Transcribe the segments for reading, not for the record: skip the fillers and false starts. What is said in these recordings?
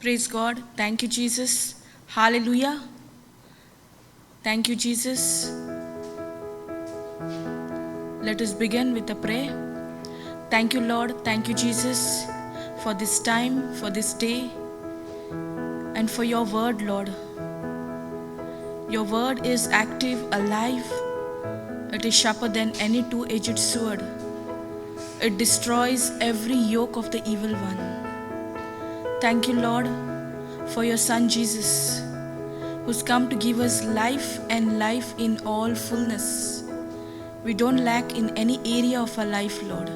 Praise God. Thank you, Jesus. Hallelujah. Thank you, Jesus. Let us begin with a prayer. Thank you, Lord. Thank you, Jesus, for this time, for this day, and for your word, Lord. Your word is active, alive. It is sharper than any two-edged sword. It destroys every yoke of the evil one. Thank you, Lord, for your Son Jesus, who's come to give us life and life in all fullness. We don't lack in any area of our life, Lord.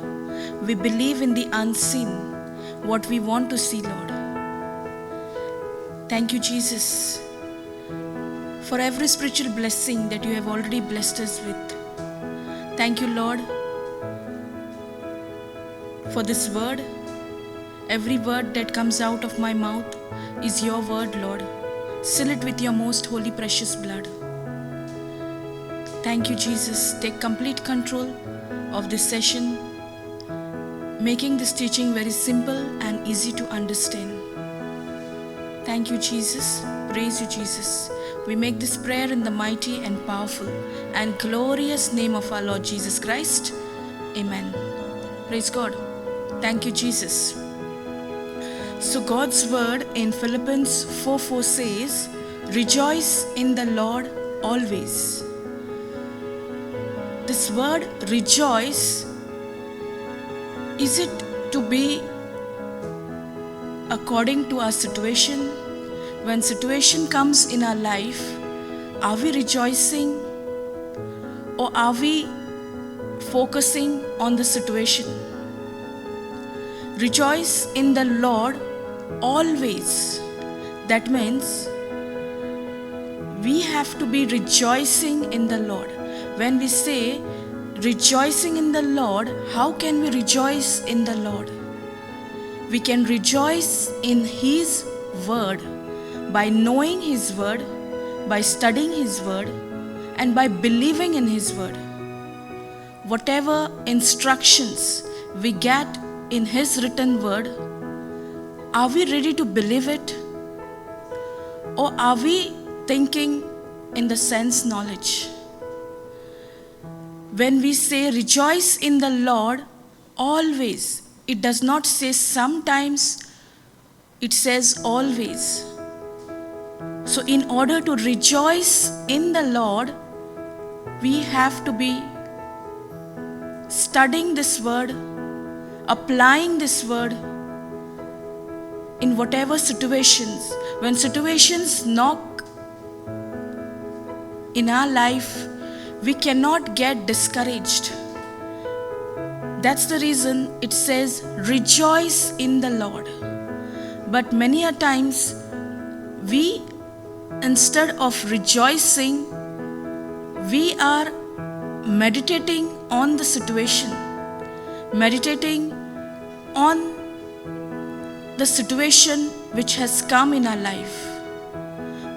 We believe in the unseen, what we want to see, Lord. Thank you, Jesus, for every spiritual blessing that you have already blessed us with. Thank you, Lord, for this word. Every word that comes out of my mouth is your word, Lord. Seal it with your most holy, precious blood. Thank you, Jesus. Take complete control of this session, making this teaching very simple and easy to understand. Thank you, Jesus. Praise you, Jesus. We make this prayer in the mighty and powerful and glorious name of our Lord Jesus Christ. Amen. Praise God. Thank you, Jesus. So God's word in Philippians 4:4 says, "Rejoice in the Lord always." This word rejoice, is it to be according to our situation? When situation comes in our life, are we rejoicing or are we focusing on the situation? Rejoice in the Lord always. That means we have to be rejoicing in the Lord. When we say rejoicing in the Lord, how can we rejoice in the Lord? We can rejoice in His word by knowing His word, by studying His word, and by believing in His word. Whatever instructions we get in His written word, are we ready to believe it? Or are we thinking in the sense knowledge? When we say rejoice in the Lord always, it does not say sometimes, it says always. So in order to rejoice in the Lord, we have to be studying this word, applying this word in whatever situations. When situations knock in our life, we cannot get discouraged. That's the reason it says rejoice in the Lord. But many a times we, instead of rejoicing, we are meditating on the situation, meditating on the situation which has come in our life.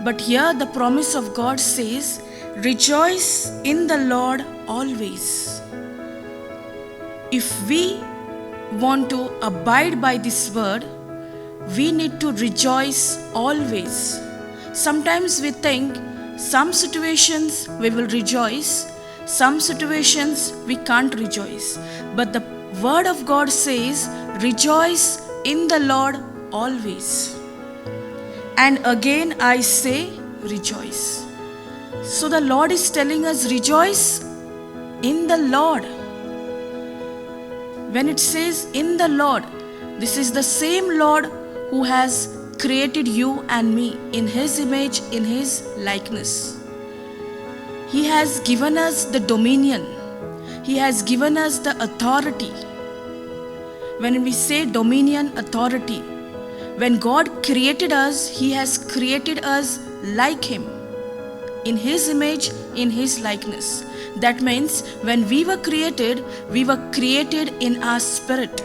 But here the promise of God says, rejoice in the Lord always. If we want to abide by this word, we need to rejoice always. Sometimes we think some situations we will rejoice, some situations we can't rejoice. But the word of God says, rejoice in the Lord always. And again I say, rejoice. So the Lord is telling us, rejoice in the Lord. When it says in the Lord, this is the same Lord who has created you and me in His image, in His likeness. He has given us the dominion. He has given us the authority. When we say dominion, authority, when God created us, He has created us like Him, in His image, in His likeness. That means when we were created in our spirit.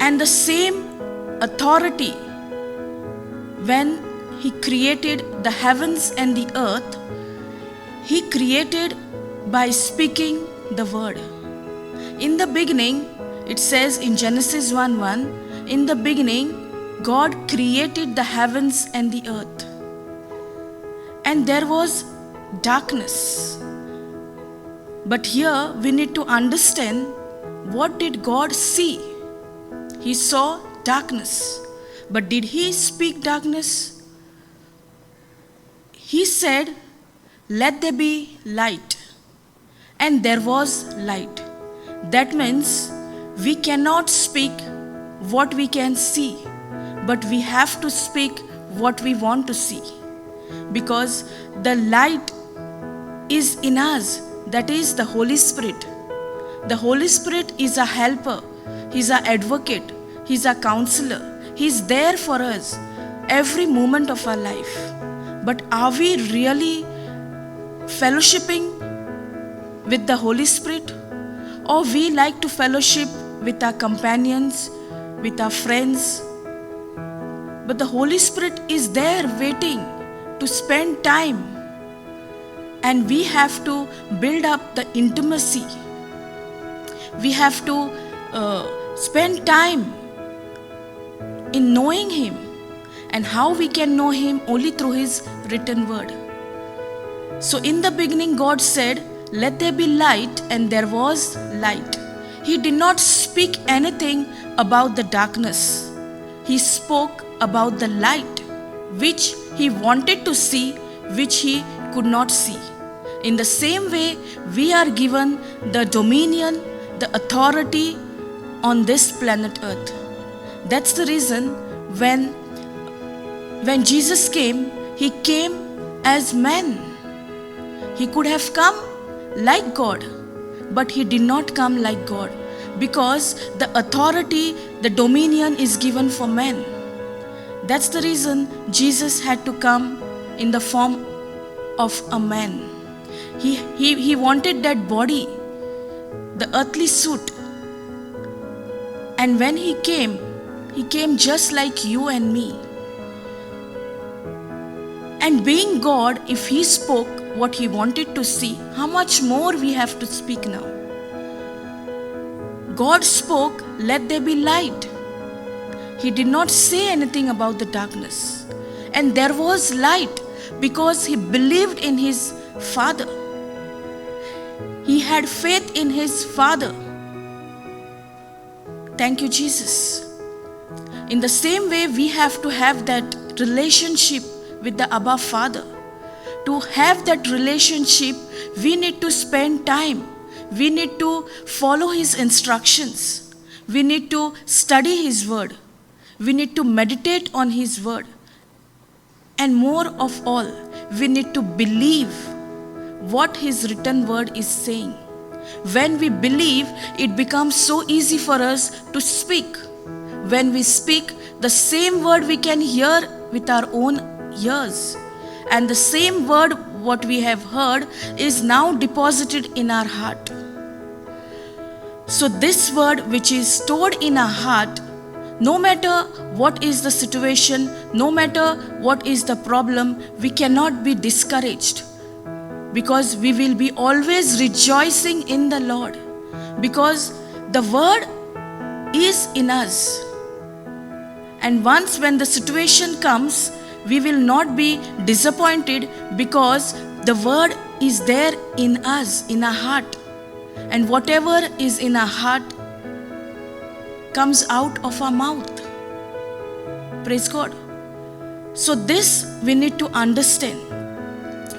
And the same authority, when He created the heavens and the earth, He created by speaking the word. In the beginning, it says in Genesis 1:1, in the beginning, God created the heavens and the earth. And there was darkness. But here we need to understand, what did God see? He saw darkness. But did He speak darkness? He said, "Let there be light." And there was light. That means we cannot speak what we can see, but we have to speak what we want to see. Because the light is in us, that is the Holy Spirit. The Holy Spirit is a helper, He's an advocate, He's a counselor. He's there for us every moment of our life. But are we really fellowshipping with the Holy Spirit? Or we like to fellowship with our companions, with our friends? But the Holy Spirit is there waiting to spend time. And we have to build up the intimacy. We have to spend time in knowing Him. And how we can know Him? Only through His written word. So in the beginning, God said, "Let there be light," and there was light. He did not speak anything about the darkness. He spoke about the light, which He wanted to see, which He could not see. In the same way, we are given the dominion, the authority on this planet Earth. That's the reason when Jesus came, He came as man. He could have come like God, but He did not come like God, because the authority, the dominion is given for men. That's the reason Jesus had to come in the form of a man. He wanted that body, the earthly suit. And when He came just like you and me. And being God, if He spoke what He wanted to see, how much more we have to speak now? God spoke, "Let there be light." He did not say anything about the darkness. And there was light because He believed in His Father. He had faith in His Father. Thank you, Jesus. In the same way, we have to have that relationship with the Abba Father. To have that relationship, we need to spend time. We need to follow His instructions. We need to study His word. We need to meditate on His word. And more of all, we need to believe what His written word is saying. When we believe, it becomes so easy for us to speak. When we speak, the same word we can hear with our own ears. And the same word what we have heard is now deposited in our heart. So this word which is stored in our heart, no matter what is the situation, no matter what is the problem, we cannot be discouraged. Because we will be always rejoicing in the Lord. Because the word is in us. And once when the situation comes, we will not be disappointed, because the word is there in us, in our heart. And whatever is in our heart comes out of our mouth. Praise God. So this we need to understand.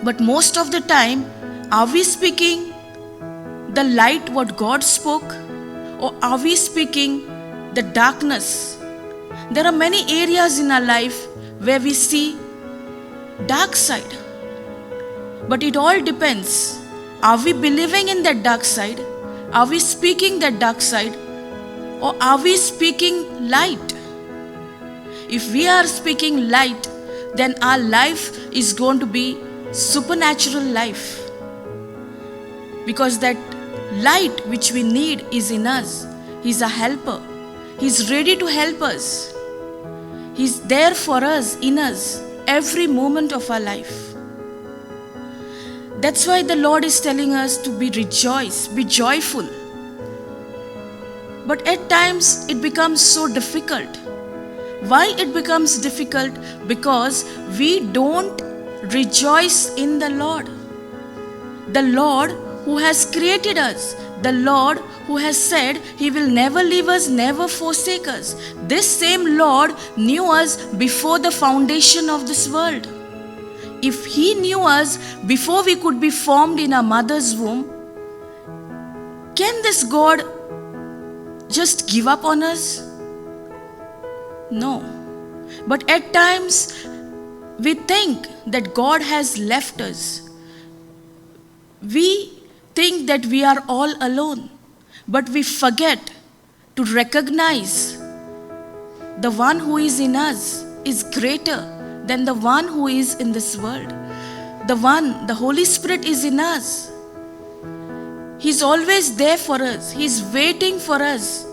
But most of the time, are we speaking the light what God spoke, or are we speaking the darkness? There are many areas in our life where we see dark side. But it all depends. Are we believing in that dark side? Are we speaking that dark side? Or are we speaking light? If we are speaking light, then our life is going to be supernatural life. Because that light which we need is in us. He's a helper. He's ready to help us. He's there for us, in us, every moment of our life. That's why the Lord is telling us to be rejoice, be joyful. But at times it becomes so difficult. Why it becomes difficult? Because we don't rejoice in the Lord. The Lord who has created us, the Lord who has said He will never leave us, never forsake us. This same Lord knew us before the foundation of this world. If He knew us before we could be formed in our mother's womb, can this God just give up on us? No. But at times we think that God has left us. We think that we are all alone, but we forget to recognize the one who is in us is greater than the one who is in this world. The Holy Spirit is in us. He's always there for us. He's waiting for us.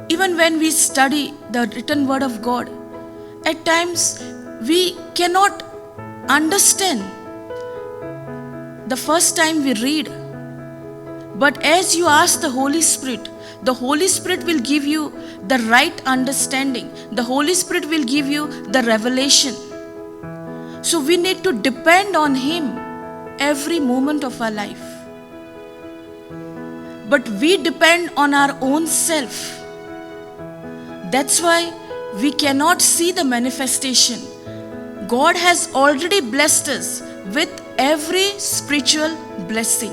Even when we study the written word of God, at times we cannot understand the first time we read. But as you ask the Holy Spirit will give you the right understanding. The Holy Spirit will give you the revelation. So we need to depend on Him every moment of our life. But we depend on our own self. That's why we cannot see the manifestation. God has already blessed us with every spiritual blessing.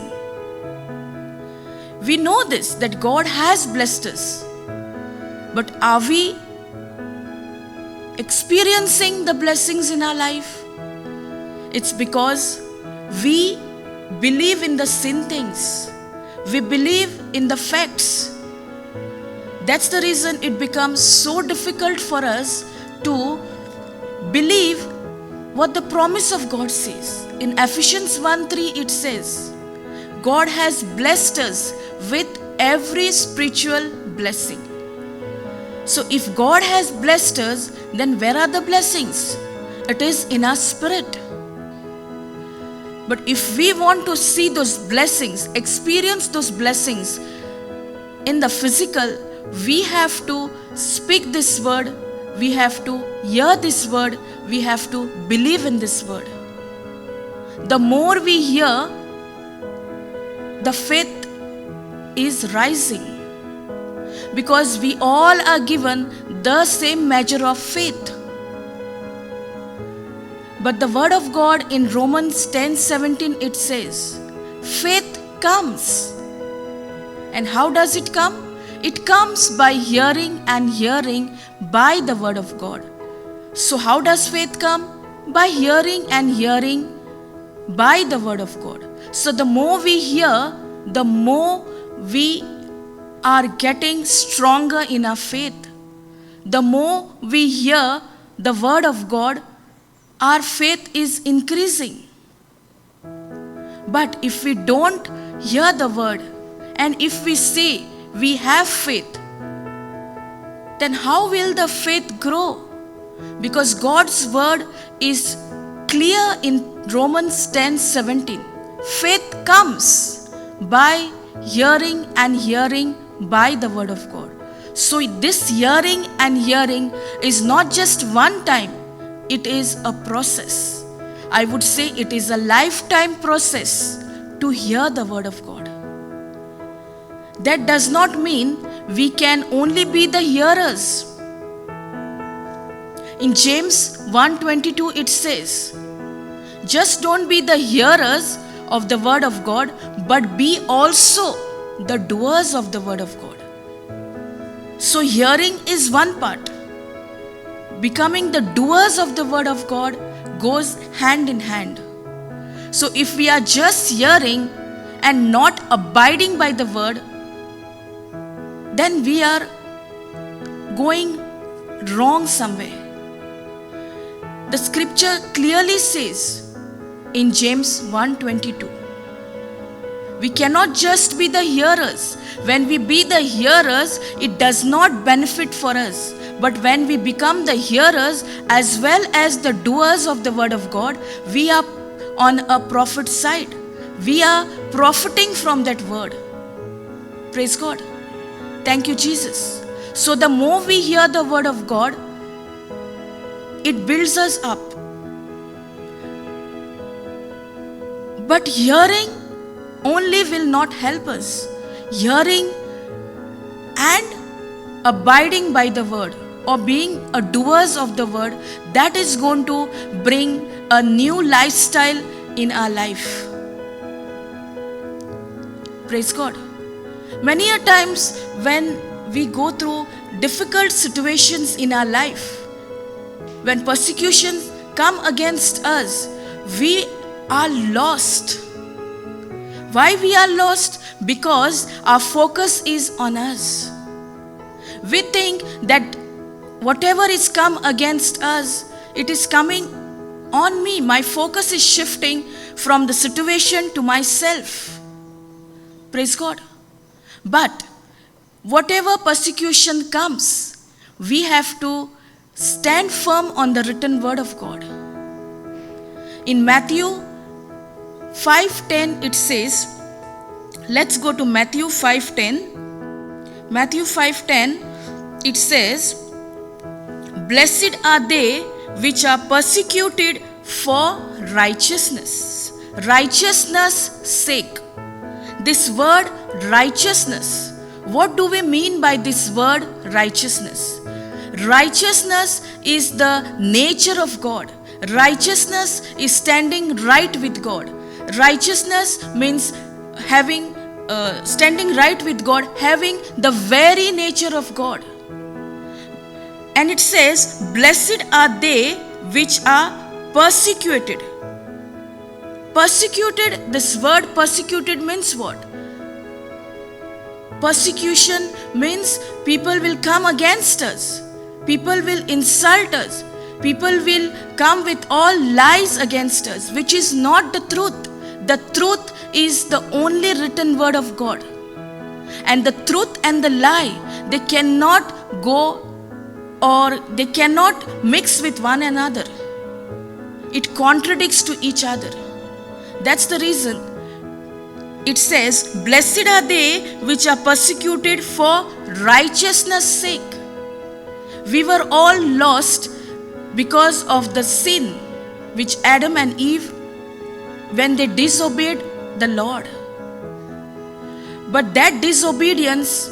We know this, that God has blessed us. But are we experiencing the blessings in our life? It's because we believe in the sin things. We believe in the facts. That's the reason it becomes so difficult for us to believe what the promise of God says. In Ephesians 1:3 it says, God has blessed us with every spiritual blessing. So if God has blessed us, then where are the blessings? It is in our spirit. But if we want to see those blessings, experience those blessings in the physical, we have to speak this word, we have to hear this word, we have to believe in this word. The more we hear, the faith is rising, because we all are given the same measure of faith. But the word of God in Romans 10:17 it says, faith comes. And how does it come? It comes by hearing, and hearing by the word of God. So how does faith come? By hearing, and hearing by the word of God. So the more we hear, the more we are getting stronger in our faith. The more we hear the word of God, our faith is increasing. But if we don't hear the word, and if we say we have faith, then how will the faith grow? Because God's word is clear in Romans 10:17. Faith comes by hearing, and hearing by the word of God. So this hearing and hearing is not just one time, it is a process. I would say it is a lifetime process to hear the word of God. That does not mean we can only be the hearers. In James 1:22 it says, just don't be the hearers of the word of God, but be also the doers of the word of God. So hearing is one part. Becoming the doers of the word of God goes hand in hand. So if we are just hearing and not abiding by the word, then we are going wrong somewhere. The scripture clearly says in James 1:22, we cannot just be the hearers. When we be the hearers, it does not benefit for us. But when we become the hearers as well as the doers of the word of God, we are on a prophet's side. We are profiting from that word. Praise God. Thank you, Jesus. So the more we hear the word of God, it builds us up. But hearing only will not help us. Hearing and abiding by the word, or being a doers of the word, that is going to bring a new lifestyle in our life. Praise God. Many a times when we go through difficult situations in our life, when persecutions come against us, we are lost. Why we are lost? Because our focus is on us. We think that whatever is come against us, it is coming on me. My focus is shifting from the situation to myself. Praise God. But whatever persecution comes, we have to stand firm on the written word of God. In Matthew 5:10 it says, let's go to Matthew 5:10. Matthew 5:10 it says, blessed are they which are persecuted for righteousness' sake. This word righteousness, what do we mean by this word righteousness? Righteousness is the nature of God. Righteousness is standing right with God. Righteousness means standing right with God, having the very nature of God. And it says, blessed are they which are persecuted. Persecuted, this word persecuted means what? Persecution means people will come against us. People will insult us. People will come with all lies against us, which is not the truth. The truth is the only written word of God. And the truth and the lie, they cannot go, or they cannot mix with one another. It contradicts to each other. That's the reason it says, blessed are they which are persecuted for righteousness' sake. We were all lost because of the sin which Adam and Eve, when they disobeyed the Lord. But that disobedience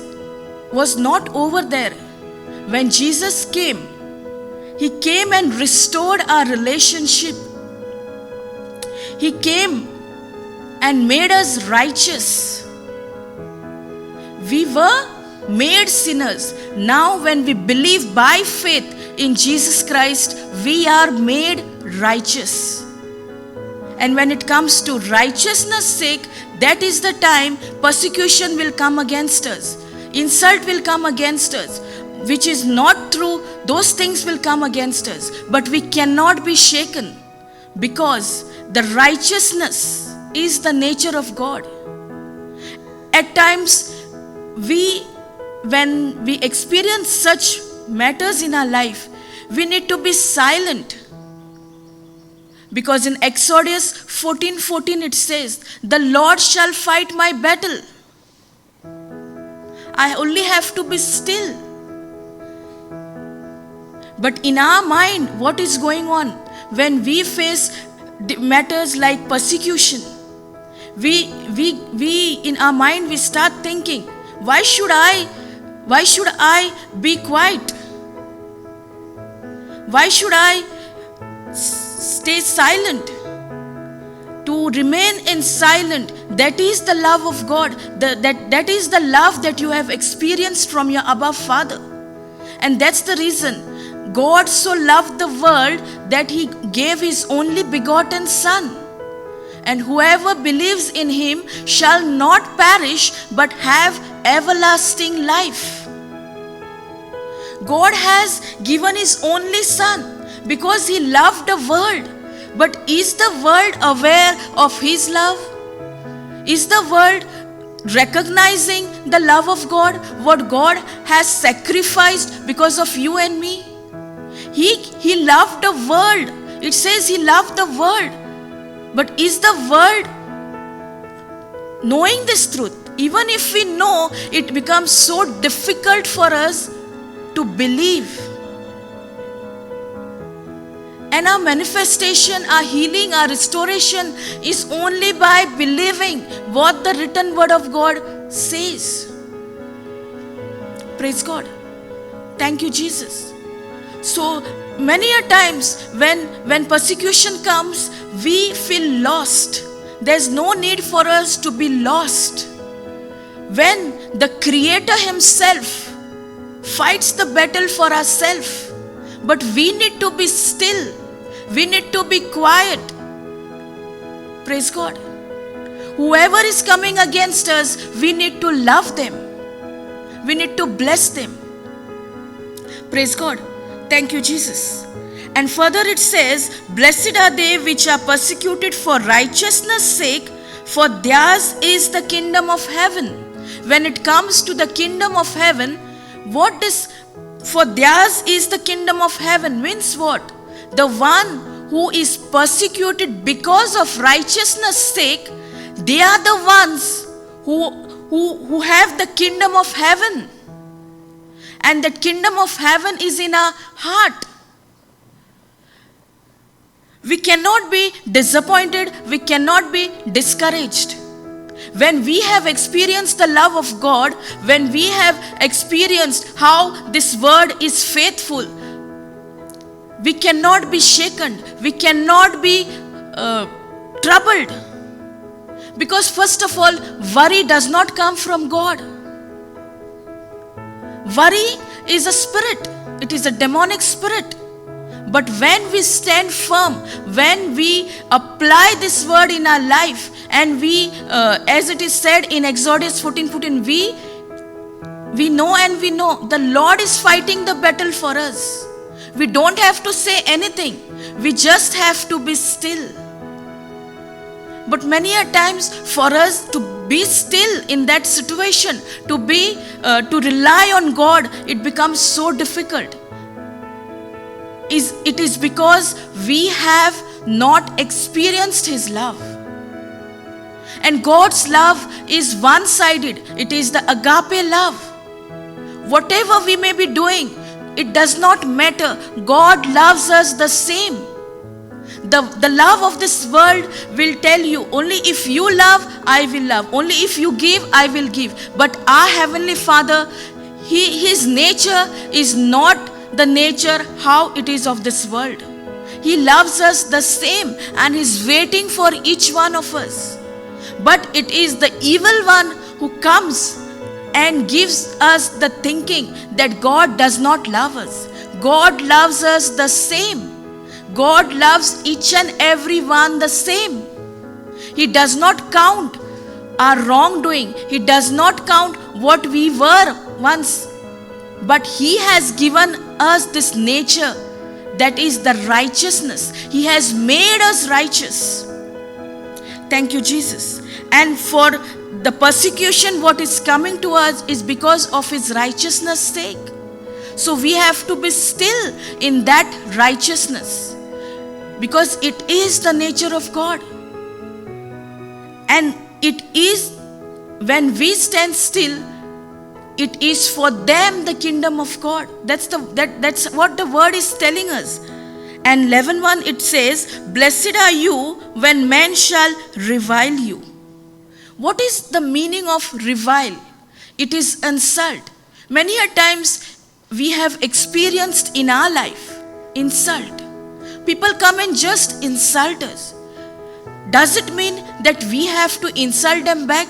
was not over there. When Jesus came, He came and restored our relationship. He came and made us righteous. We were made sinners. Now when we believe by faith in Jesus Christ, we are made righteous. And when it comes to righteousness' sake, that is the time persecution will come against us. Insult will come against us. Which is not true, those things will come against us. But we cannot be shaken, because the righteousness is the nature of God. At times, when we experience such matters in our life, we need to be silent. Because in Exodus 14:14 it says, the Lord shall fight my battle. I only have to be still. But in our mind, what is going on? When we face matters like persecution, we in our mind we start thinking, why should I be quiet? Why should I stay silent? To remain in silent, that is the love of God. That is the love that you have experienced from your Abba Father. And that's the reason God so loved the world that He gave His only begotten Son. And whoever believes in Him shall not perish but have everlasting life. God has given His only Son because He loved the world. But is the world aware of His love? Is the world recognizing the love of God? What God has sacrificed because of you and me? He loved the world. It says He loved the world. But is the world knowing this truth? Even if we know, it becomes so difficult for us to believe. And our manifestation, our healing, our restoration is only by believing what the written word of God says. Praise God. Thank you, Jesus. So many a times when persecution comes, we feel lost. There's no need for us to be lost. When the Creator Himself fights the battle for ourselves, but we need to be still. We need to be quiet. Praise God. Whoever is coming against us, we need to love them. We need to bless them. Praise God. Thank you, Jesus. And further it says, blessed are they which are persecuted for righteousness' sake, for theirs is the kingdom of heaven. When it comes to the kingdom of heaven, what is for theirs is the kingdom of heaven means what? The one who is persecuted because of righteousness' sake, they are the ones who have the kingdom of heaven. And the kingdom of heaven is in our heart. We cannot be disappointed. We cannot be discouraged. When we have experienced the love of God, when we have experienced how this word is faithful, we cannot be shaken. We cannot be troubled. Because first of all, worry does not come from God. Worry is a spirit. It is a demonic spirit. But when we stand firm, when we apply this word in our life, and we, as it is said in Exodus 14:14, we know the Lord is fighting the battle for us. We don't have to say anything. We just have to be still. But many a times for us to be still in that situation, to rely on God, it becomes so difficult. It is because we have not experienced His love. And God's love is one-sided. It is the agape love. Whatever we may be doing, it does not matter. God loves us the same. The love of this world will tell you, only if you love, I will love. Only if you give, I will give. But our Heavenly Father, His nature is not the nature how it is of this world. He loves us the same and is waiting for each one of us. But it is the evil one who comes and gives us the thinking that God does not love us. God loves us the same. God loves each and every one the same. He does not count our wrongdoing. He does not count what we were once. But He has given us this nature that is the righteousness. He has made us righteous. Thank you, Jesus. And for the persecution, what is coming to us is because of His righteousness' sake. So we have to be still in that righteousness, because it is the nature of God. And it is, when we stand still, it is for them the kingdom of God. That's what the word is telling us. And 11:1 it says, blessed are you when men shall revile you. What is the meaning of revile? It is insult. Many a times we have experienced in our life insult. People come and just insult us. Does it mean that we have to insult them back?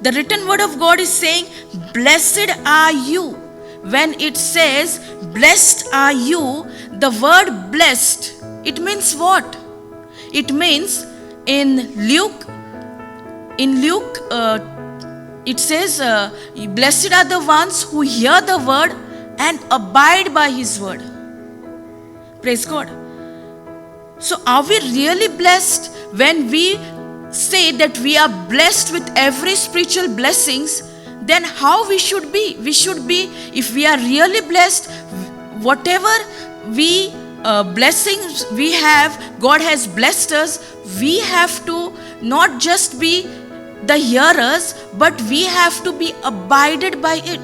The written word of God is saying, blessed are you. When it says, blessed are you, the word blessed, it means what? It means in Luke, it says, blessed are the ones who hear the word and abide by His word. Praise God. So are we really blessed when we say that we are blessed with every spiritual blessings? Then how we should be? We should be, if we are really blessed, whatever blessings we have, God has blessed us, we have to not just be the hearers, but we have to be abided by it.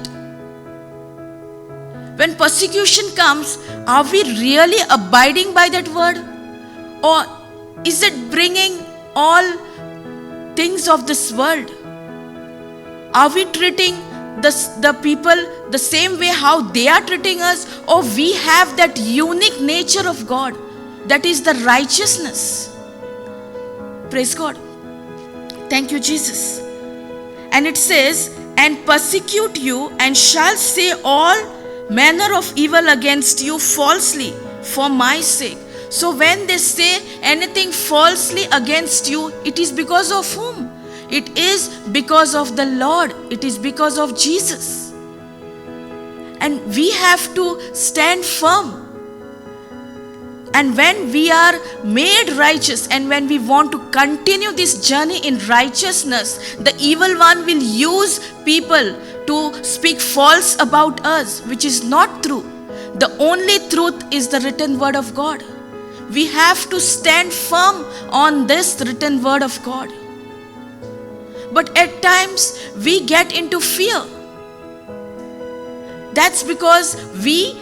When persecution comes, are we really abiding by that word? Or is it bringing all things of this world? Are we treating the people the same way how they are treating us? Or we have that unique nature of God, that is the righteousness? Praise God. Thank you, Jesus. And it says, and persecute you, and shall say all manner of evil against you falsely for my sake. So when they say anything falsely against you, it is because of whom? It is because of the Lord. It is because of Jesus. And we have to stand firm. And when we are made righteous, and when we want to continue this journey in righteousness, the evil one will use people to speak false about us, which is not true. The only truth is the written word of God. We have to stand firm on this written word of God. But at times we get into fear. That's because we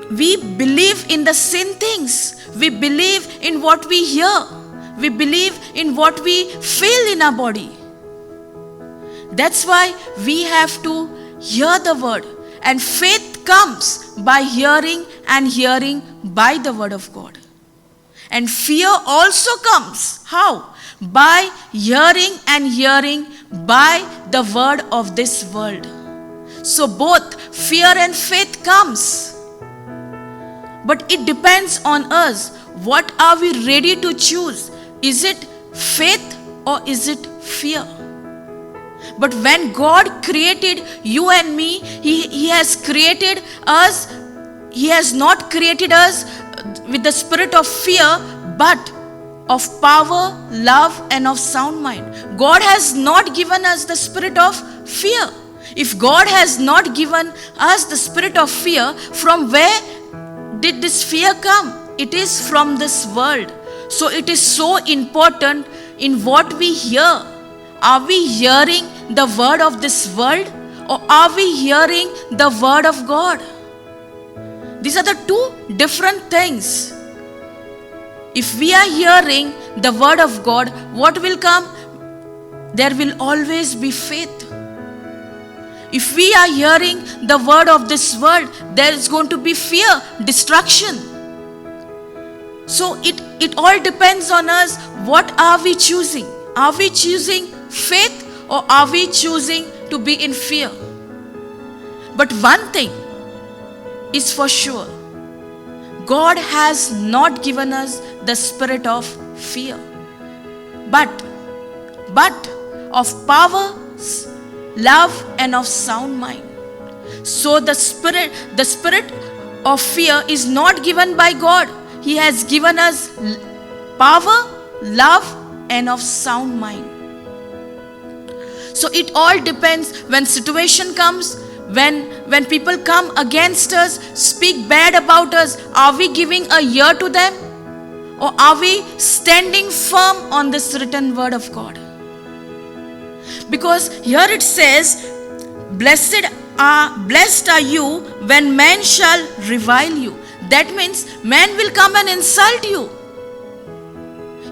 believe in the sin things. We believe in what we hear. We believe in what we feel in our body. That's why we have to hear the word. And faith comes by hearing, and hearing by the word of God. And fear also comes. How? By hearing, and hearing by the word of this world. So both fear and faith comes. But it depends on us. What are we ready to choose? Is it faith or is it fear? But when God created you and me, He has created us. He has not created us with the spirit of fear, but of power, love, and of sound mind. God has not given us the spirit of fear. If God has not given us the spirit of fear, from where did this fear come? It is from this world. So it is so important in what we hear. Are we hearing the word of this world, or are we hearing the word of God? These are the two different things. If we are hearing the word of God, what will come? There will always be faith. If we are hearing the word of this world, there is going to be fear, destruction. So it all depends on us. What are we choosing? Are we choosing faith, or are we choosing to be in fear? But one thing is for sure. God has not given us the spirit of fear, but of power, love, and of sound mind. So the spirit of fear is not given by God. He has given us power, love, and of sound mind. So it all depends. When situation comes, when people come against us, speak bad about us, are we giving a ear to them, or are we standing firm on this written word of God? Because here it says, blessed are you when men shall revile you. That means men will come and insult you.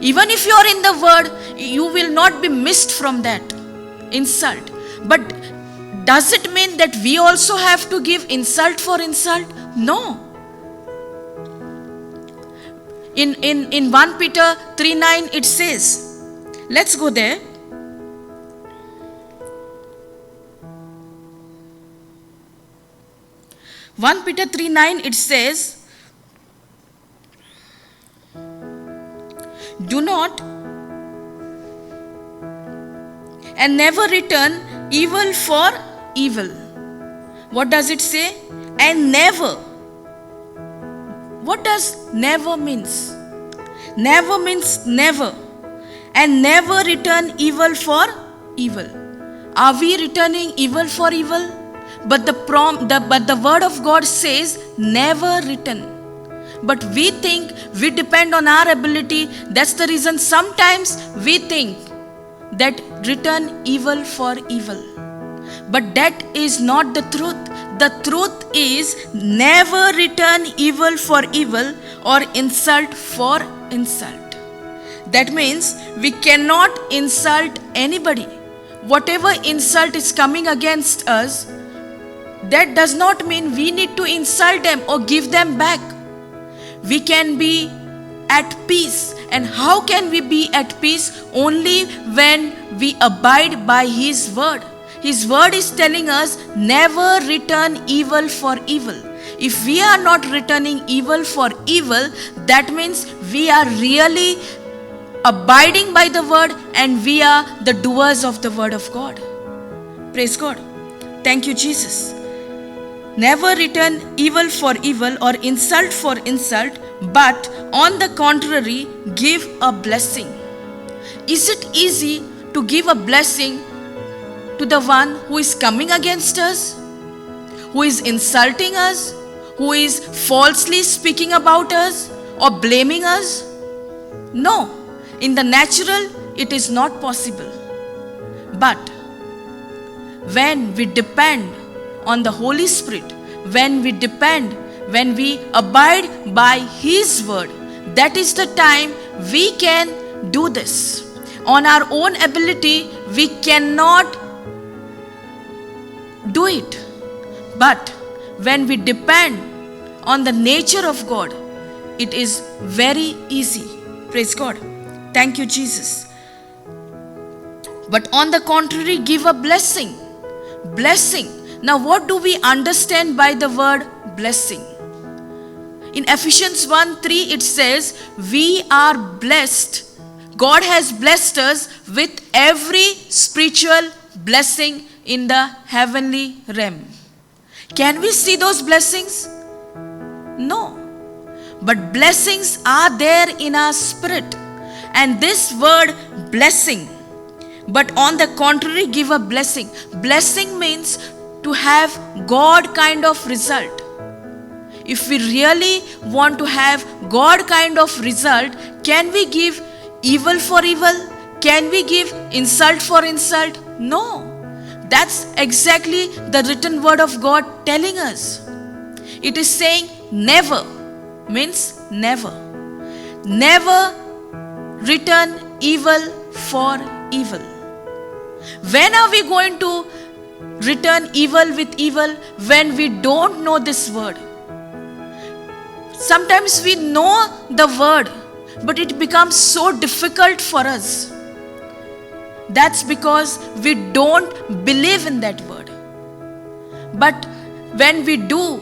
Even if you are in the word, you will not be missed from that insult. But does it mean that we also have to give insult for insult? No. In 1 Peter 3:9 it says, let's go there. Peter 3:9 it says, do not and never return evil for evil. What does it say? And never. What does never means? Never means never. And never return evil for evil. Are we returning evil for evil? But the word of God says never return. But we think we depend on our ability. That's the reason sometimes we think that return evil for evil. But that is not the truth. The truth is never return evil for evil or insult for insult. That means we cannot insult anybody. Whatever insult is coming against us, that does not mean we need to insult them or give them back. We can be at peace. And how can we be at peace? Only when we abide by His word. His word is telling us never return evil for evil. If we are not returning evil for evil, that means we are really abiding by the word and we are the doers of the word of God. Praise God. Thank you, Jesus. Never return evil for evil or insult for insult, but on the contrary, give a blessing. Is it easy to give a blessing to the one who is coming against us, who is insulting us, who is falsely speaking about us or blaming us? No, in the natural, it is not possible. But when we depend on the Holy Spirit, when we abide by His word, that is the time we can do this. On our own ability, we cannot do it. But when we depend on the nature of God, it is very easy. Praise God. Thank you, Jesus. But on the contrary, give a blessing. Blessing. Now, what do we understand by the word blessing? In Ephesians 1:3, it says, we are blessed. God has blessed us with every spiritual blessing in the heavenly realm. Can we see those blessings? No. But blessings are there in our spirit. And this word blessing, but on the contrary, give a blessing. Blessing means to have God kind of result. If we really want to have God kind of result, can we give evil for evil? Can we give insult for insult? No. That's exactly the written word of God telling us. It is saying never, means never. Never return evil for evil. When are we going to return evil with evil? When we don't know this word. Sometimes we know the word, but it becomes so difficult for us. That's because we don't believe in that word. But when we do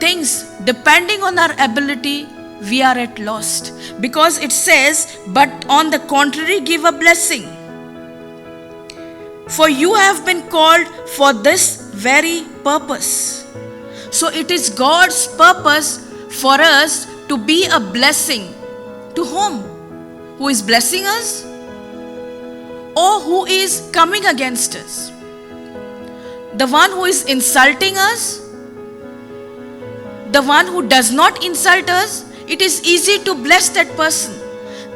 things depending on our ability, we are at lost. Because it says, but on the contrary, give a blessing. For you have been called for this very purpose. So it is God's purpose for us to be a blessing. To whom? Who is blessing us? Or who is coming against us? The one who is insulting us? The one who does not insult us? It is easy to bless that person.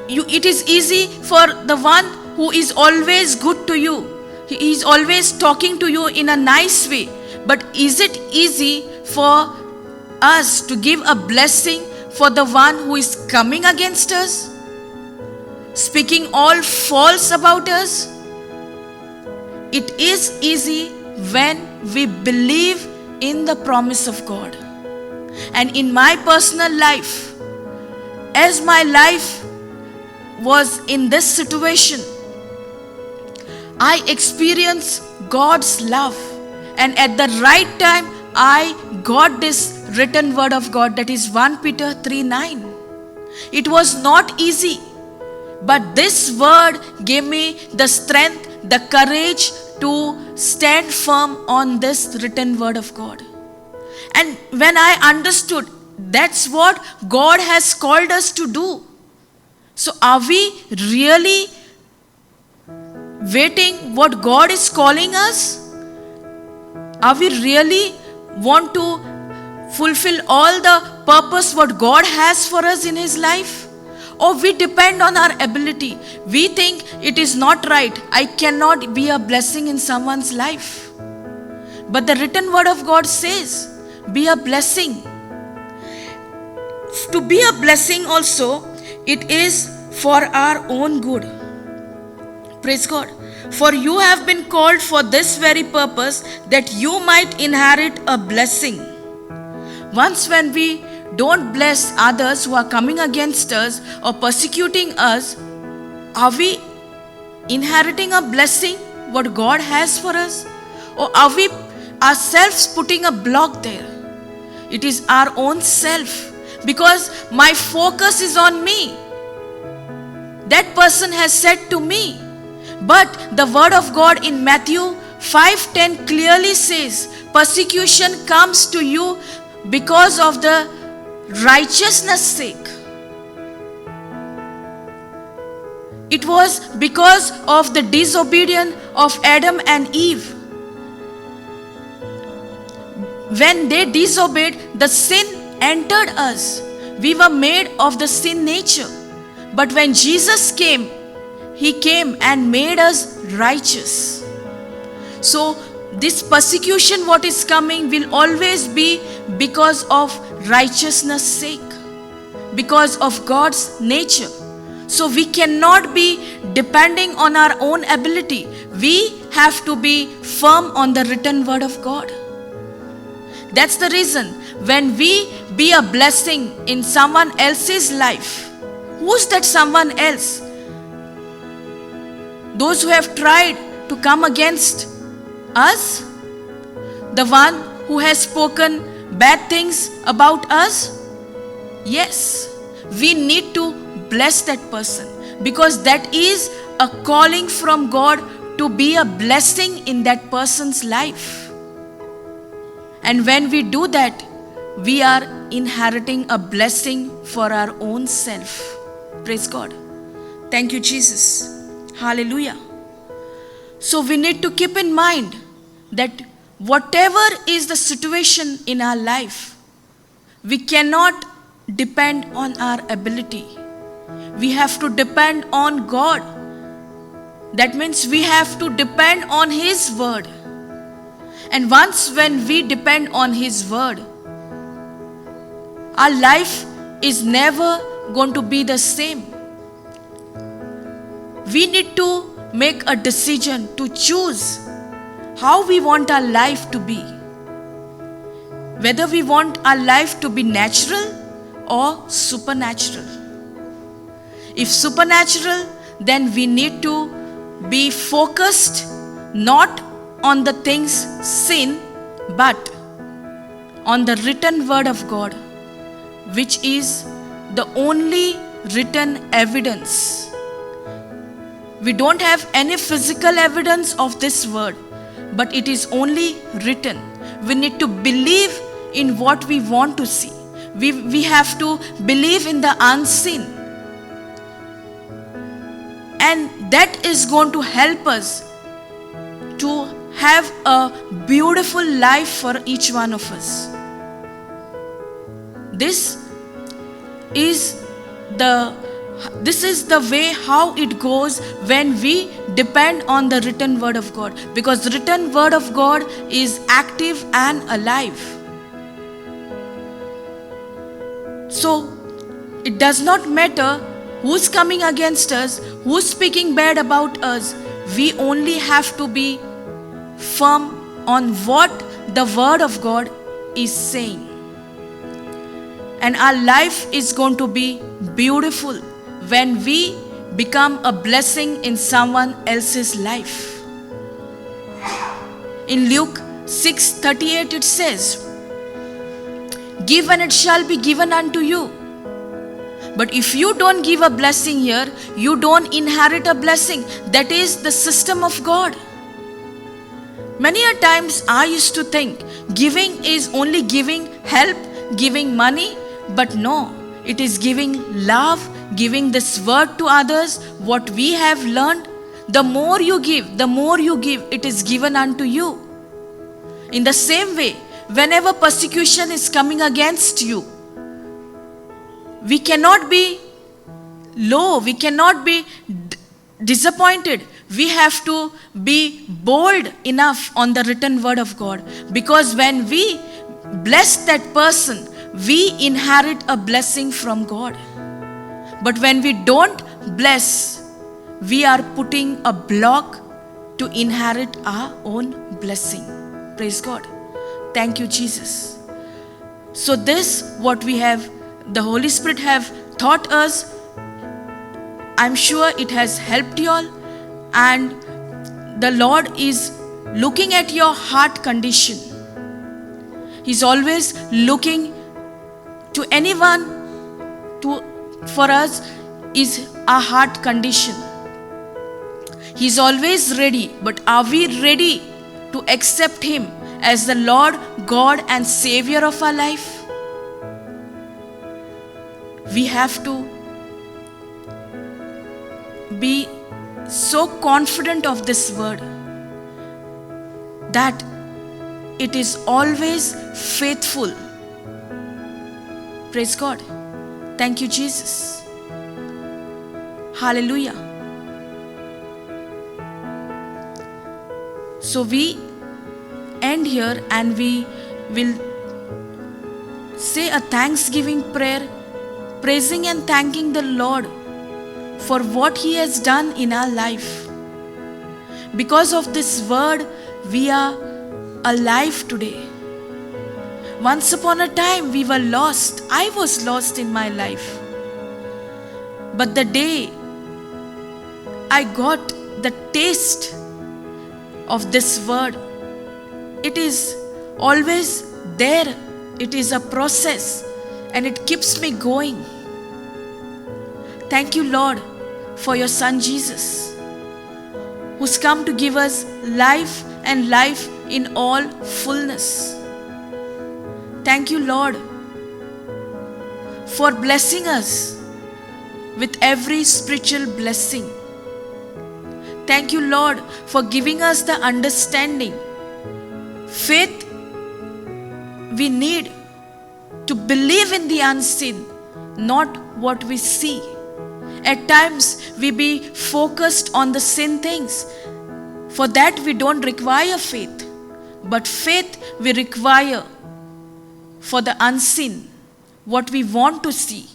It is easy for the one who is always good to you. He is always talking to you in a nice way. But is it easy for us to give a blessing for the one who is coming against us? Speaking all false about us? It is easy when we believe in the promise of God. And in my personal life, as my life was in this situation, I experienced God's love. And at the right time, I got this written word of God, that is 1 Peter 3:9. It was not easy. But this word gave me the strength, the courage to stand firm on this written word of God. And when I understood that's what God has called us to do. So are we really waiting what God is calling us? Are we really want to fulfill all the purpose what God has for us in His life? or we depend on our ability. We think it is not right. I cannot be a blessing in someone's life. But the written word of God says, be a blessing. To be a blessing also, it is for our own good. Praise God. For you have been called for this very purpose, that you might inherit a blessing. Once when we don't bless others who are coming against us or persecuting us, are we inheriting a blessing, what God has for us? Or are we ourselves putting a block there? It is our own self, because my focus is on me. That person has said to me. But the word of God in Matthew 5:10 clearly says, persecution comes to you because of the righteousness' sake. It was because of the disobedience of Adam and Eve. When they disobeyed, the sin entered us. We were made of the sin nature. But when Jesus came, He came and made us righteous. So this persecution what is coming will always be because of righteousness' sake, because of God's nature. So we cannot be depending on our own ability. We have to be firm on the written word of God. That's the reason when we be a blessing in someone else's life. Who's that someone else? Those who have tried to come against us? The one who has spoken bad things about us? Yes, we need to bless that person, because that is a calling from God to be a blessing in that person's life. And when we do that, we are inheriting a blessing for our own self. Praise God. Thank you, Jesus. Hallelujah. So we need to keep in mind that whatever is the situation in our life, we cannot depend on our ability. We have to depend on God. That means we have to depend on His word. And once when we depend on His word, our life is never going to be the same. We need to make a decision to choose how we want our life to be. Whether we want our life to be natural or supernatural. If supernatural, then we need to be focused not on the things sin, but on the written word of God, which is the only written evidence. We don't have any physical evidence of this word, but it is only written. We need to believe in what we want to see. We have to believe in the unseen. And that is going to help us to have a beautiful life for each one of us. This is the way how it goes when we depend on the written word of God, because the written word of God is active and alive. So it does not matter who's coming against us, who's speaking bad about us. We only have to be firm on what the word of God is saying. And our life is going to be beautiful when we become a blessing in someone else's life. In Luke 6:38 it says, "Give and it shall be given unto you." But if you don't give a blessing here, you don't inherit a blessing. That is the system of God. Many a times I used to think giving is only giving help, giving money, but no, it is giving love, giving this word to others, what we have learned. The more you give, it is given unto you. In the same way, whenever persecution is coming against you, we cannot be low, we cannot be disappointed. We have to be bold enough on the written word of God, because when we bless that person, we inherit a blessing from God. But when we don't bless, we are putting a block to inherit our own blessing. Praise God. Thank you, Jesus. So this, what we have, the Holy Spirit have taught us, I'm sure it has helped you all, and the Lord is looking at your heart condition. He's always looking to anyone, for us is our heart condition. He's always ready, but are we ready to accept Him as the Lord, God and Savior of our life? We have to be so confident of this word that it is always faithful. Praise God. Thank you, Jesus. Hallelujah. So we end here and we will say a thanksgiving prayer, praising and thanking the Lord for what He has done in our life. Because of this word, we are alive today. Once upon a time, we were lost. I was lost in my life. But the day I got the taste of this word, it is always there. It is a process and it keeps me going. Thank you, Lord, for your Son Jesus, who's come to give us life and life in all fullness. Thank you, Lord, for blessing us with every spiritual blessing. Thank you, Lord, for giving us the understanding, faith we need to believe in the unseen, not what we see. At times, we be focused on the sin things. For that, we don't require faith. But faith we require for the unseen, what we want to see,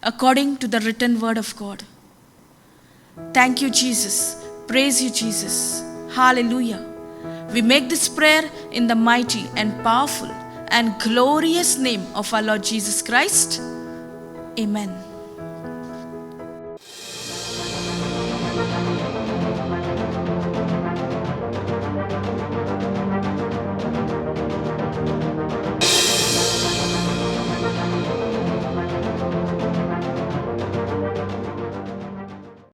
according to the written word of God. Thank you, Jesus. Praise you, Jesus. Hallelujah. We make this prayer in the mighty and powerful and glorious name of our Lord Jesus Christ. Amen.